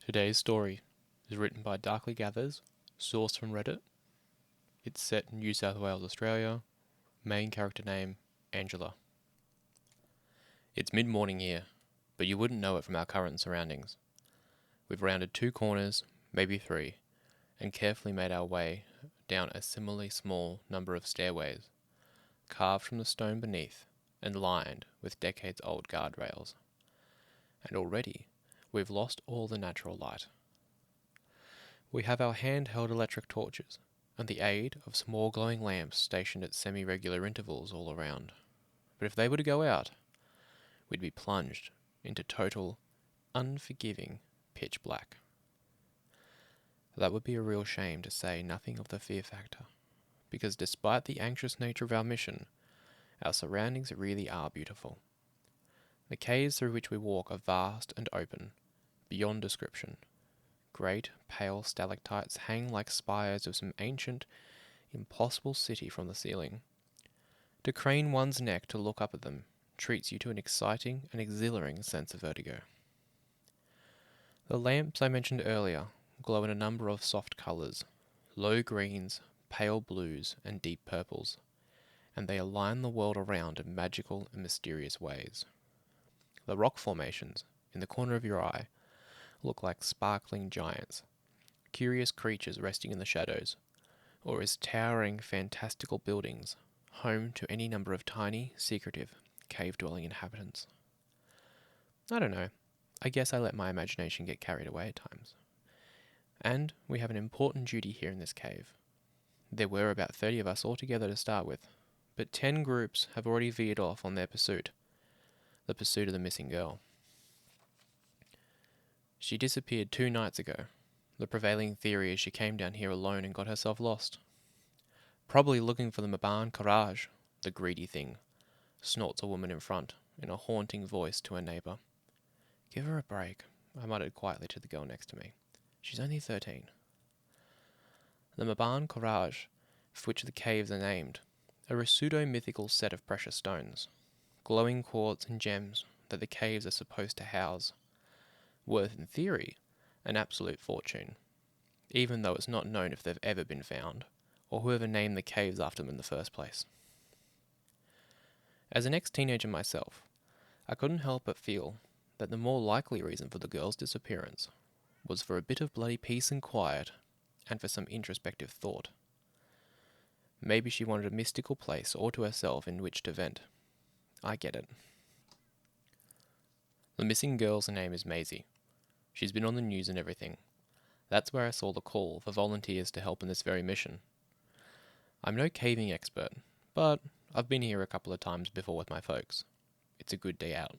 Today's story is written by Darkly Gathers, sourced from Reddit. It's set in New South Wales, Australia. Main character name, Angela. It's mid-morning here, but you wouldn't know it from our current surroundings. We've rounded 2 corners, maybe 3, and carefully made our way down a similarly small number of stairways, carved from the stone beneath and lined with decades-old guardrails. And already, we've lost all the natural light. We have our handheld electric torches and the aid of small glowing lamps stationed at semi-regular intervals all around. But if they were to go out, we'd be plunged into total, unforgiving pitch black. That would be a real shame, to say nothing of the fear factor, because despite the anxious nature of our mission, our surroundings really are beautiful. The caves through which we walk are vast and open, beyond description. Great, pale stalactites hang like spires of some ancient, impossible city from the ceiling. To crane one's neck to look up at them treats you to an exciting and exhilarating sense of vertigo. The lamps I mentioned earlier glow in a number of soft colours, low greens, pale blues, and deep purples, and they align the world around in magical and mysterious ways. The rock formations, in the corner of your eye, look like sparkling giants, curious creatures resting in the shadows, or as towering, fantastical buildings, home to any number of tiny, secretive, cave-dwelling inhabitants. I don't know. I guess I let my imagination get carried away at times. And we have an important duty here in this cave. There were about 30 of us altogether to start with, but 10 groups have already veered off on their pursuit. The pursuit of the missing girl. She disappeared 2 nights ago. The prevailing theory is she came down here alone and got herself lost. Probably looking for the Maban Courage, the greedy thing, snorts a woman in front, in a haunting voice to her neighbour. Give her a break, I muttered quietly to the girl next to me. She's only 13. The Maban Courage, for which the caves are named, are a pseudo-mythical set of precious stones, glowing quartz and gems that the caves are supposed to house, worth in theory an absolute fortune, even though it's not known if they've ever been found, or whoever named the caves after them in the first place. As an ex-teenager myself, I couldn't help but feel that the more likely reason for the girl's disappearance was for a bit of bloody peace and quiet, and for some introspective thought. Maybe she wanted a mystical place all to herself in which to vent. I get it. The missing girl's name is Maisie. She's been on the news and everything. That's where I saw the call for volunteers to help in this very mission. I'm no caving expert, but I've been here a couple of times before with my folks. It's a good day out.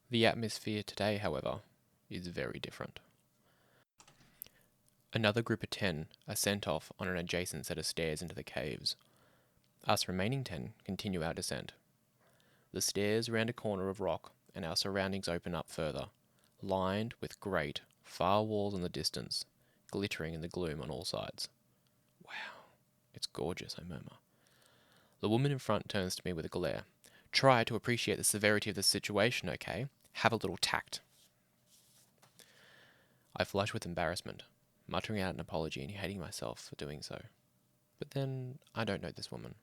The atmosphere today, however, is very different. Another group of 10 are sent off on an adjacent set of stairs into the caves. Us remaining 10 continue our descent. The stairs round a corner of rock and our surroundings open up further, lined with great, far walls in the distance, glittering in the gloom on all sides. Wow, it's gorgeous, I murmur. The woman in front turns to me with a glare. Try to appreciate the severity of the situation, okay? Have a little tact. I flush with embarrassment, muttering out an apology and hating myself for doing so. But then, I don't know this woman.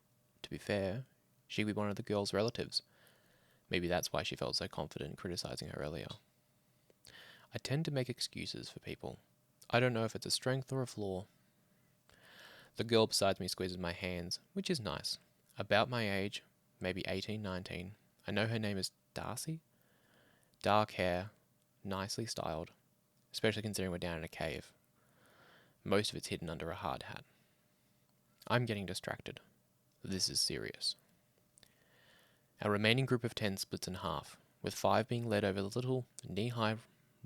To be fair, she would be one of the girl's relatives. Maybe that's why she felt so confident in criticising her earlier. I tend to make excuses for people. I don't know if it's a strength or a flaw. The girl beside me squeezes my hands, which is nice. About my age, maybe 18, 19. I know her name is Darcy. Dark hair, nicely styled, especially considering we're down in a cave. Most of it's hidden under a hard hat. I'm getting distracted. This is serious. Our remaining group of 10 splits in half, with 5 being led over the little, knee-high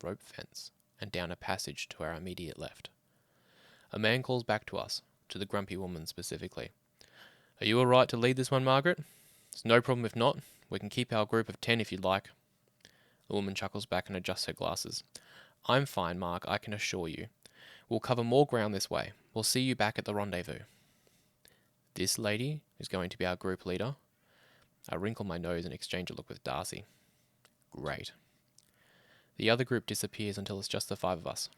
rope fence and down a passage to our immediate left. A man calls back to us, to the grumpy woman specifically. Are you alright to lead this one, Margaret? It's no problem if not. We can keep our group of 10 if you'd like. The woman chuckles back and adjusts her glasses. I'm fine, Mark, I can assure you. We'll cover more ground this way. We'll see you back at the rendezvous. This lady is going to be our group leader. I wrinkle my nose and exchange a look with Darcy. Great. The other group disappears until it's just the five of us.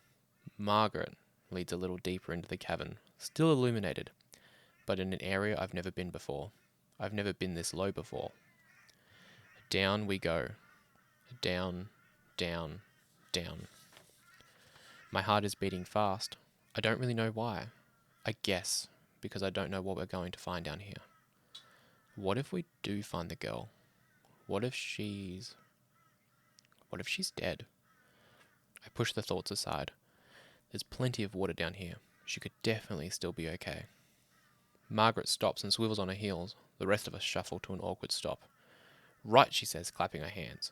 Margaret leads a little deeper into the cavern, still illuminated, but in an area I've never been before. I've never been this low before. Down we go. Down, down, down. My heart is beating fast. I don't really know why. I guess because I don't know what we're going to find down here. What if we do find the girl? What if she's dead? I push the thoughts aside. There's plenty of water down here. She could definitely still be okay. Margaret stops and swivels on her heels. The rest of us shuffle to an awkward stop. Right, she says, clapping her hands.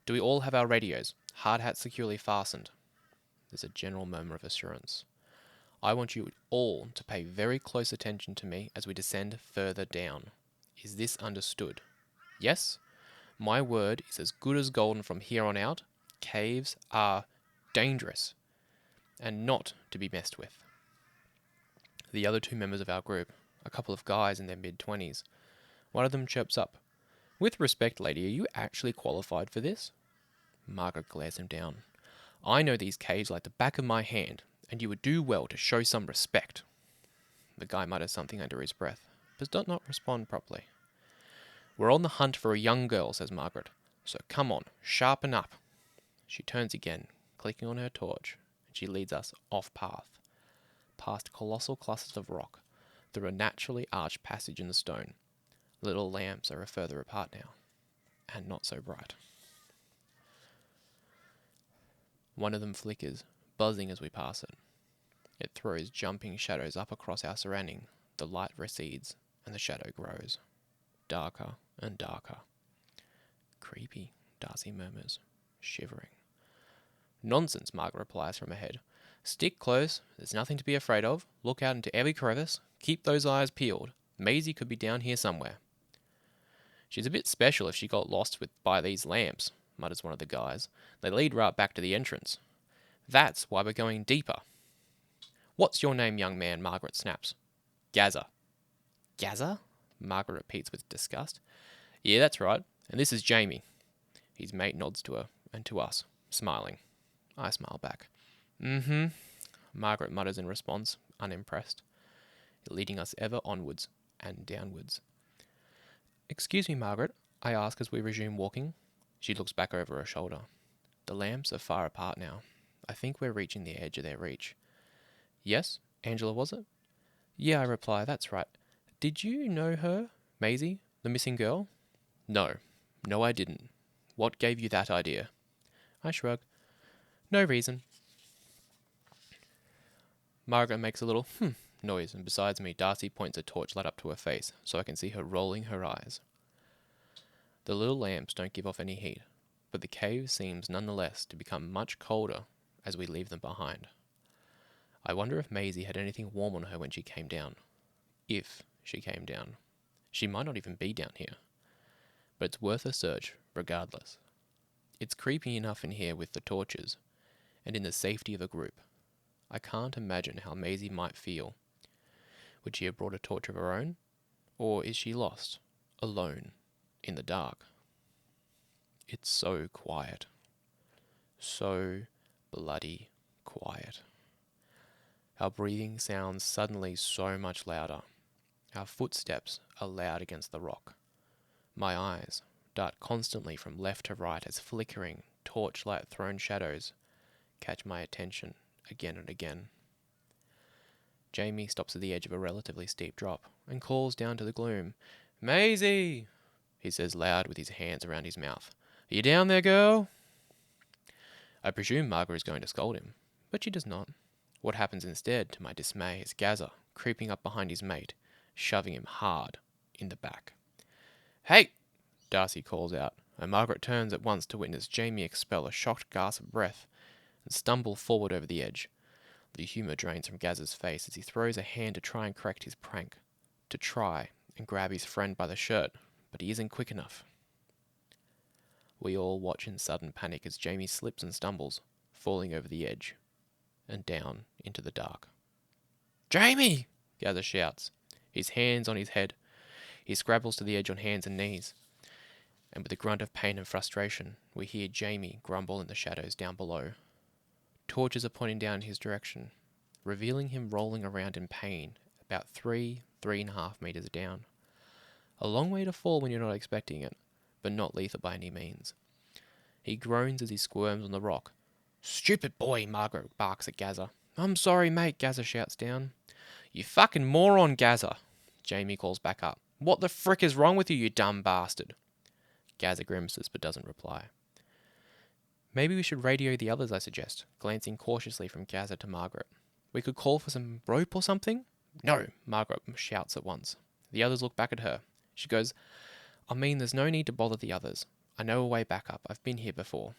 Do we all have our radios? Hard hats securely fastened. There's a general murmur of assurance. I want you all to pay very close attention to me as we descend further down. Is this understood? Yes? My word is as good as golden from here on out. Caves are dangerous and not to be messed with. The other two members of our group, a couple of guys in their mid-20s, one of them chirps up. With respect, lady, are you actually qualified for this? Margaret glares him down. I know these caves like the back of my hand, and you would do well to show some respect. The guy mutters something under his breath, but does not respond properly. We're on the hunt for a young girl, says Margaret. So come on, sharpen up. She turns again, clicking on her torch, and she leads us off path, past colossal clusters of rock, through a naturally arched passage in the stone. Little lamps are further apart now, and not so bright. One of them flickers, buzzing as we pass it. It throws jumping shadows up across our surrounding. The light recedes, and the shadow grows. Darker and darker. Creepy, Darcy murmurs, shivering. Nonsense, Margaret replies from ahead. Stick close, there's nothing to be afraid of. Look out into every crevice. Keep those eyes peeled. Maisie could be down here somewhere. She's a bit special if she got lost by these lamps, mutters one of the guys. They lead right back to the entrance. That's why we're going deeper. What's your name, young man? Margaret snaps. Gazza. Gazza? Margaret repeats with disgust. Yeah, that's right. And this is Jamie. His mate nods to her and to us, smiling. I smile back. Mm-hmm, Margaret mutters in response, unimpressed, leading us ever onwards and downwards. Excuse me, Margaret, I ask as we resume walking. She looks back over her shoulder. The lamps are far apart now. I think we're reaching the edge of their reach. Yes, Angela, was it? Yeah, I reply, that's right. Did you know her, Maisie, the missing girl? No, I didn't. What gave you that idea? I shrug. No reason. Margaret makes a little noise, and besides me, Darcy points a torchlight up to her face, so I can see her rolling her eyes. The little lamps don't give off any heat, but the cave seems nonetheless to become much colder as we leave them behind. I wonder if Maisie had anything warm on her when she came down. If she came down. She might not even be down here. But it's worth a search, regardless. It's creepy enough in here with the torches, and in the safety of a group. I can't imagine how Maisie might feel. Would she have brought a torch of her own? Or is she lost, alone, in the dark? It's so quiet. So bloody quiet. Our breathing sounds suddenly so much louder. Our footsteps are loud against the rock. My eyes dart constantly from left to right as flickering, torchlight-thrown shadows catch my attention again and again. Jamie stops at the edge of a relatively steep drop and calls down to the gloom. Maisie! He says loud with his hands around his mouth. Are you down there, girl? I presume Margaret is going to scold him, but she does not. What happens instead, to my dismay, is Gazza creeping up behind his mate, shoving him hard in the back. Hey! Darcy calls out, and Margaret turns at once to witness Jamie expel a shocked gasp of breath and stumble forward over the edge. The humour drains from Gazza's face as he throws a hand to try and correct his prank, to try and grab his friend by the shirt, but he isn't quick enough. We all watch in sudden panic as Jamie slips and stumbles, falling over the edge, and down into the dark. Jamie! Gazza shouts, his hands on his head. He scrabbles to the edge on hands and knees. and with a grunt of pain and frustration, we hear Jamie grumble in the shadows down below. Torches are pointing down in his direction, revealing him rolling around in pain about 3.5 meters down. A long way to fall when you're not expecting it, but not lethal by any means. He groans as he squirms on the rock. "Stupid boy," Margaret barks at Gazza. "I'm sorry, mate," Gazza shouts down. "You fucking moron, Gazza," Jamie calls back up. "What the frick is wrong with you, you dumb bastard?" Gazza grimaces but doesn't reply. "Maybe we should radio the others," I suggest, glancing cautiously from Gazza to Margaret. "We could call for some rope or something?" "No," Margaret shouts at once. The others look back at her. She goes, there's no need to bother the others. I know a way back up. I've been here before."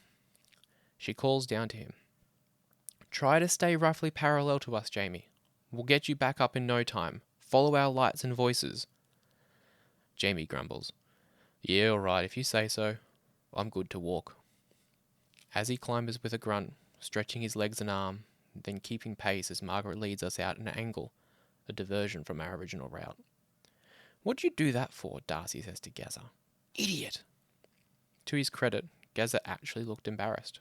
She calls down to him. "Try to stay roughly parallel to us, Jamie. We'll get you back up in no time. Follow our lights and voices." Jamie grumbles. "Yeah, alright, if you say so. I'm good to walk." As he climbs with a grunt, stretching his legs and arm, then keeping pace as Margaret leads us out at an angle, a diversion from our original route. "What'd you do that for?" Darcy says to Gazza. "Idiot!" To his credit, Gazza actually looked embarrassed.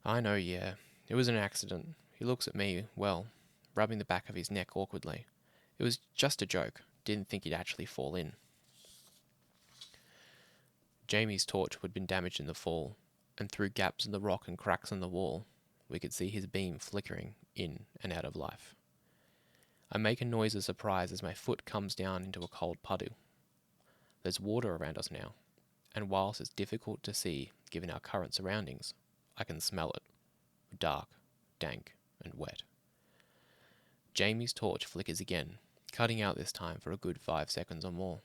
"I know, yeah. It was an accident." He looks at me, rubbing the back of his neck awkwardly. "It was just a joke. Didn't think he'd actually fall in." Jamie's torch had been damaged in the fall, and through gaps in the rock and cracks in the wall, we could see his beam flickering in and out of life. I make a noise of surprise as my foot comes down into a cold puddle. There's water around us now, and whilst it's difficult to see given our current surroundings, I can smell it. Dark, dank, and wet. Jamie's torch flickers again, cutting out this time for a good 5 seconds or more.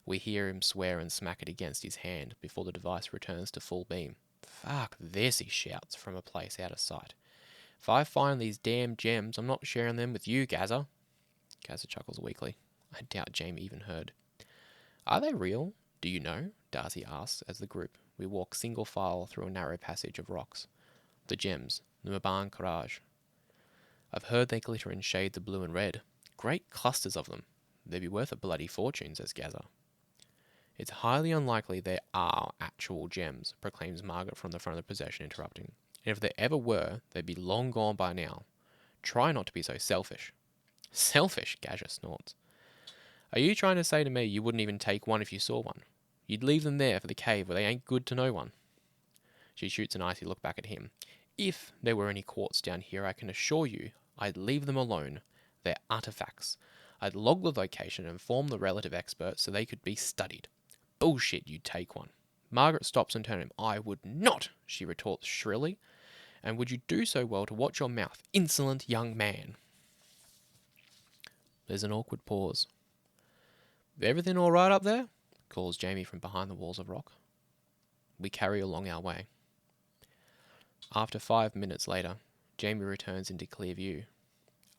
We hear him swear and smack it against his hand before the device returns to full beam. "Fuck this," he shouts from a place out of sight. "If I find these damn gems, I'm not sharing them with you, Gazza." Gazza chuckles weakly. I doubt Jamie even heard. "Are they real? Do you know?" Darcy asks as the group, we walk single file through a narrow passage of rocks. "The gems, the Mabaan Courage. I've heard they glitter in shades of blue and red. Great clusters of them. They'd be worth a bloody fortune," says Gazza. "It's highly unlikely they are actual gems," proclaims Margaret from the front of the procession, interrupting. "And if they ever were, they'd be long gone by now. Try not to be so selfish." "Selfish?" Gazza snorts. "Are you trying to say to me you wouldn't even take one if you saw one? You'd leave them there for the cave where they ain't good to no one?" She shoots an icy look back at him. "If there were any quartz down here, I can assure you I'd leave them alone. They're artifacts. I'd log the location and inform the relative experts so they could be studied." "Bullshit, you'd take one." Margaret stops and turns him. "I would not," she retorts shrilly. "And would you do so well to watch your mouth, insolent young man?" There's an awkward pause. "Everything all right up there?" calls Jamie from behind the walls of rock. We carry along our way. After 5 minutes later, Jamie returns into clear view.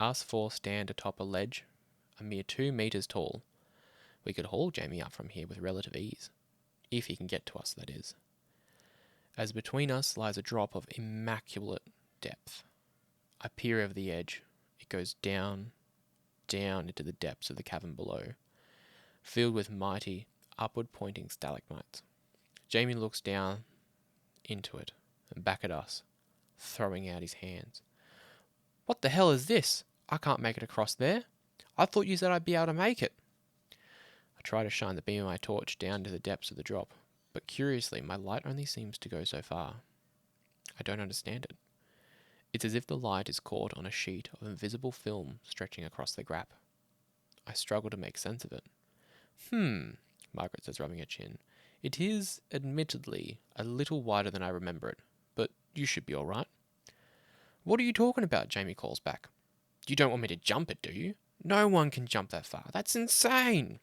Us four stand atop a ledge, a mere 2 meters tall. We could haul Jamie up from here with relative ease. If he can get to us, that is. As between us lies a drop of immaculate depth. I peer over the edge. It goes down, down into the depths of the cavern below, filled with mighty, upward-pointing stalagmites. Jamie looks down into it and back at us, throwing out his hands. "What the hell is this? I can't make it across there. I thought you said I'd be able to make it." I try to shine the beam of my torch down to the depths of the drop, but curiously my light only seems to go so far. I don't understand it. It's as if the light is caught on a sheet of invisible film stretching across the gap. I struggle to make sense of it. Margaret says, rubbing her chin. "It is, admittedly, a little wider than I remember it, but you should be all right." "What are you talking about?" Jamie calls back. "You don't want me to jump it, do you? No one can jump that far. That's insane."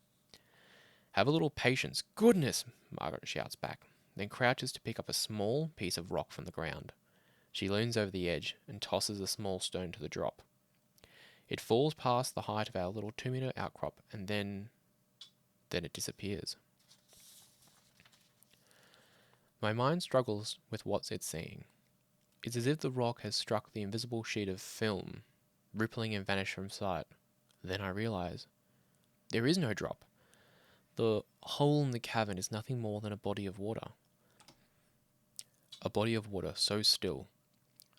"Have a little patience. Goodness," Margaret shouts back, then crouches to pick up a small piece of rock from the ground. She leans over the edge and tosses a small stone to the drop. It falls past the height of our little 2-meter outcrop, and then it disappears. My mind struggles with what it's seeing. It's as if the rock has struck the invisible sheet of film, rippling and vanished from sight. Then I realize there is no drop. The hole in the cavern is nothing more than a body of water. A body of water so still,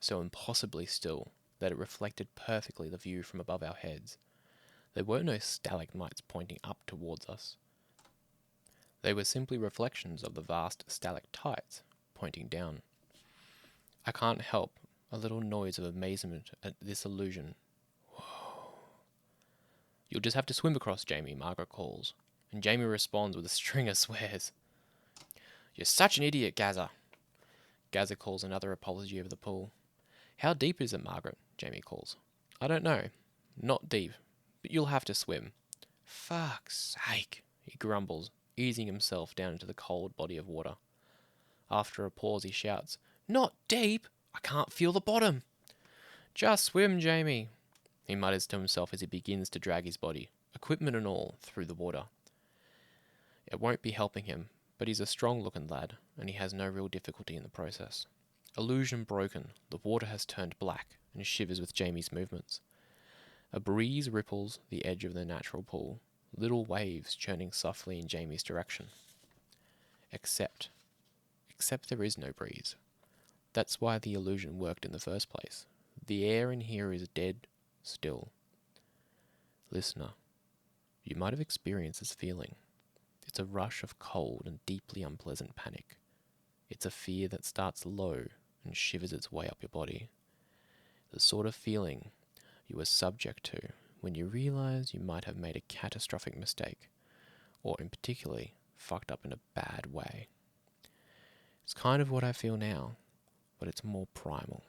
so impossibly still, that it reflected perfectly the view from above our heads. There were no stalagmites pointing up towards us. They were simply reflections of the vast stalactites pointing down. I can't help a little noise of amazement at this illusion. Whoa. You'll just have to swim across, Jamie, Margaret calls, and Jamie responds with a string of swears. You're such an idiot, Gazza. Gazza calls another apology over the pool. How deep is it, Margaret? Jamie calls. I don't know. Not deep, but you'll have to swim. Fuck's sake, he grumbles, easing himself down into the cold body of water. After a pause, he shouts, Not deep! I can't feel the bottom! Just swim, Jamie, he mutters to himself as he begins to drag his body, equipment and all, through the water. It won't be helping him, but he's a strong-looking lad, and he has no real difficulty in the process. Illusion broken, the water has turned black and shivers with Jamie's movements. A breeze ripples the edge of the natural pool, little waves churning softly in Jamie's direction. Except there is no breeze. That's why the illusion worked in the first place. The air in here is dead still. Listener, you might have experienced this feeling. It's a rush of cold and deeply unpleasant panic. It's a fear that starts low and shivers its way up your body. The sort of feeling you were subject to when you realize you might have made a catastrophic mistake, or in particularly fucked up in a bad way. It's kind of what I feel now, but it's more primal,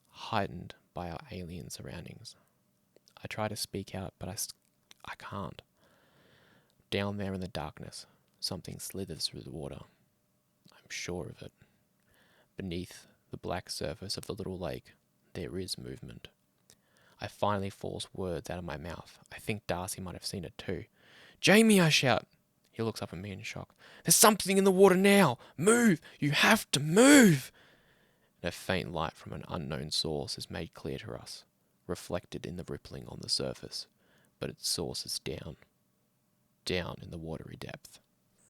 heightened by our alien surroundings. I try to speak out, but I can't. Down there in the darkness, something slithers through the water. I'm sure of it. Beneath the black surface of the little lake, there is movement. I finally force words out of my mouth. I think Darcy might have seen it too. Jamie, I shout. He looks up at me in shock. There's something in the water now! Move! You have to move! And a faint light from an unknown source is made clear to us, reflected in the rippling on the surface, but its source is down in the watery depth.